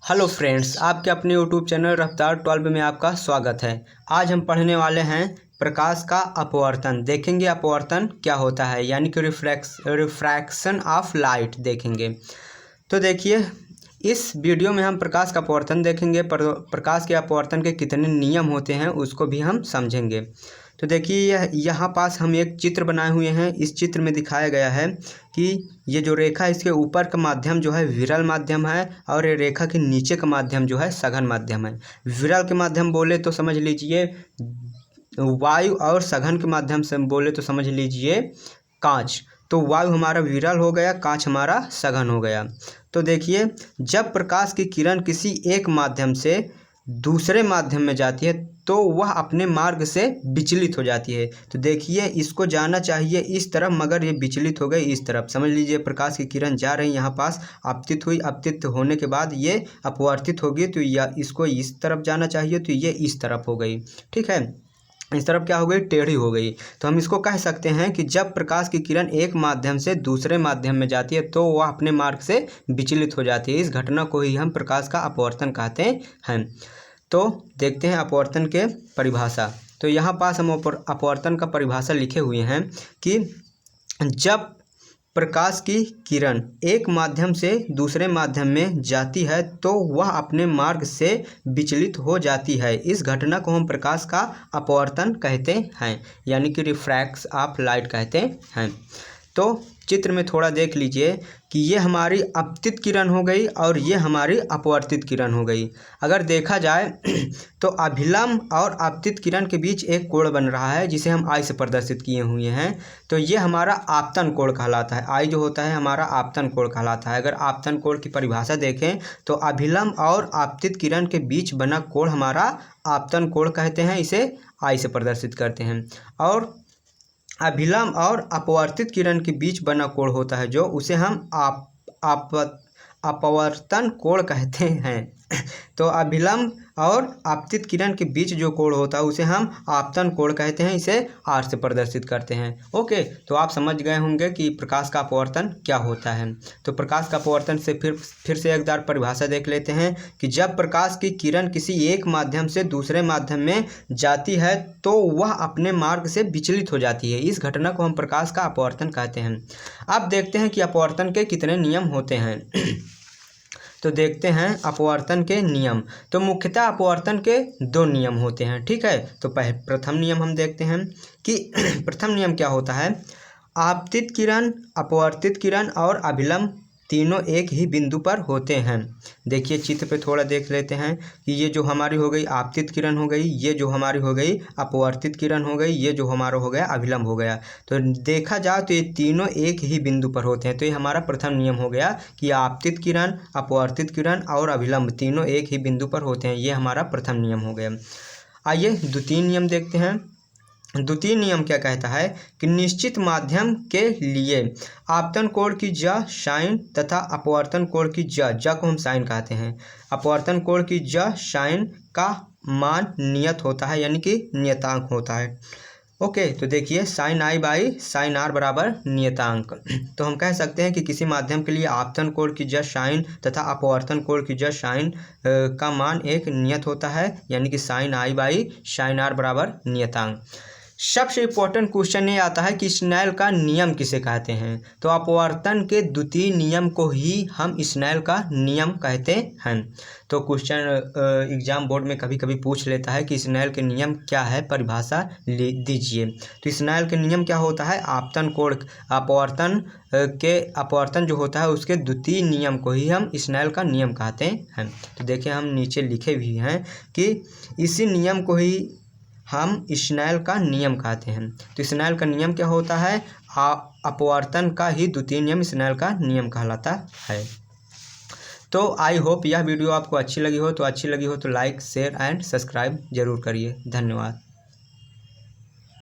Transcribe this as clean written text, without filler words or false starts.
Hello friends, आपके अपने YouTube channel रफ्तार 12 में आपका स्वागत है। आज हम पढ़ने वाले हैं प्रकाश का अपवर्तन। देखेंगे अपवर्तन क्या होता है, यानी कि रिफ्रैक्शन ऑफ लाइट देखेंगे। तो देखिए, इस वीडियो में हम प्रकाश का अपवर्तन देखेंगे। प्रकाश के अपवर्तन के कितने नियम होते हैं उसको भी हम समझेंगे। तो देखिए, यहाँ पास हम एक चित्र बनाए हुए हैं। इस चित्र में दिखाया गया है कि ये जो रेखा है इसके ऊपर का माध्यम जो है विरल माध्यम है और ये रेखा के नीचे का माध्यम जो है सघन माध्यम है। विरल के माध्यम बोले तो समझ लीजिए वायु, और सघन के माध्यम से बोले तो समझ लीजिए कांच। तो वायु हमारा विरल हो गया, कांच हमारा सघन हो गया। तो देखिए, जब प्रकाश की किरण किसी एक माध्यम से दूसरे माध्यम में जाती है तो वह अपने मार्ग से विचलित हो जाती है। तो देखिए, इसको जाना चाहिए इस तरफ, मगर ये विचलित हो गई इस तरफ। समझ लीजिए प्रकाश की किरण जा रही यहाँ पास, आपतित हुई, आपतित होने के बाद ये अपवर्तित होगी, तो या इसको इस तरफ जाना चाहिए, तो ये इस तरफ हो गई। ठीक है, इस तरफ क्या हो गई, टेढ़ी हो गई। तो हम इसको कह सकते हैं कि जब प्रकाश की किरण एक माध्यम से दूसरे माध्यम में जाती है तो वह अपने मार्ग से विचलित हो जाती है। इस घटना को ही हम प्रकाश का अपवर्तन कहते हैं। तो देखते हैं अपवर्तन के परिभाषा। तो यहाँ पास हम अपवर्तन का परिभाषा लिखे हुए हैं कि जब प्रकाश की किरण एक माध्यम से दूसरे माध्यम में जाती है तो वह अपने मार्ग से विचलित हो जाती है। इस घटना को हम प्रकाश का अपवर्तन कहते हैं, यानी कि रिफ्रैक्शन ऑफ लाइट कहते हैं। तो चित्र में थोड़ा देख लीजिए कि ये हमारी आपतित किरण हो गई और ये हमारी अपवर्तित किरण हो गई। अगर देखा जाए तो अभिलंब और आपतित किरण के बीच एक कोण बन रहा है जिसे हम आई से प्रदर्शित किए हुए हैं। तो ये हमारा आपतन कोण कहलाता है। आई जो होता है हमारा आपतन कोण कहलाता है। अगर आपतन कोण की परिभाषा देखें तो अभिलंब और आपतित किरण के बीच बना कोण हमारा आपतन कोण कहते हैं, इसे आई से प्रदर्शित करते हैं। और अभिलंब और अपवर्तित किरण के बीच बना कोण होता है जो उसे हम अपवर्तन कोण कहते हैं। तो अभिलंब और आपतित किरण के बीच जो कोण होता है उसे हम आपतन कोण कहते हैं, इसे आर से प्रदर्शित करते हैं। ओके, तो आप समझ गए होंगे कि प्रकाश का अपवर्तन क्या होता है। तो प्रकाश का अपवर्तन से फिर से एक बार परिभाषा देख लेते हैं कि जब प्रकाश की किरण किसी एक माध्यम से दूसरे माध्यम में जाती है तो वह अपने मार्ग से विचलित हो जाती है। इस घटना को हम प्रकाश का अपवर्तन कहते हैं। अब देखते हैं कि अपवर्तन के कितने नियम होते हैं। तो देखते हैं अपवर्तन के नियम। तो मुख्यतः अपवर्तन के दो नियम होते हैं। ठीक है, तो प्रथम नियम हम देखते हैं कि प्रथम नियम क्या होता है। आपतित किरण, अपवर्तित किरण और अभिलंब तीनों एक ही बिंदु पर होते हैं। देखिए चित्र पे थोड़ा देख लेते हैं कि ये जो हमारी हो गई आपतित किरण हो गई, ये जो हमारी हो गई अपवर्तित किरण हो गई, ये जो हमारा हो गया अभिलंब हो गया। तो देखा जाए तो ये तीनों एक ही बिंदु पर होते हैं। तो ये हमारा प्रथम नियम हो गया कि आपतित किरण, अपवर्तित किरण और अभिलंब तीनों एक ही बिंदु पर होते हैं। ये हमारा प्रथम नियम हो गया। आइए द्वितीय नियम देखते हैं। द्वितीय नियम क्या कहता है कि निश्चित माध्यम के लिए आपतन कोण की ज साइन तथा अपवर्तन कोण की ज को हम साइन कहते हैं। अपवर्तन कोण की ज साइन का मान नियत होता है, यानी कि नियतांक होता है। ओके, तो देखिए sine i by sine r बराबर नियतांक। तो हम कह सकते हैं कि किसी माध्यम के लिए आपतन कोण की ज साइन तथा अपवर्तन कोण की ज साइन का मान एक नियत होता है, यानी कि sine i by sine r बराबर नियतांक। सबसे इम्पोर्टेंट क्वेश्चन ये आता है कि स्नेल का नियम किसे कहते हैं। तो अपवर्तन के द्वितीय नियम को ही हम स्नेल का नियम कहते हैं। तो क्वेश्चन एग्जाम बोर्ड में कभी कभी पूछ लेता है कि स्नेल के नियम क्या है, परिभाषा दीजिए। तो स्नेल के नियम क्या होता है, आपतन कोण अपवर्तन जो होता है उसके द्वितीय नियम को ही हम स्नेल का नियम कहते हैं। तो देखिए हम नीचे लिखे भी हैं कि इसी नियम को ही हम स्नेल का नियम कहते हैं। तो स्नेल का नियम क्या होता है, अपवर्तन का ही द्वितीय नियम स्नेल का नियम कहलाता है। तो आई होप यह वीडियो आपको अच्छी लगी हो तो लाइक, शेयर एंड सब्सक्राइब जरूर करिए। धन्यवाद।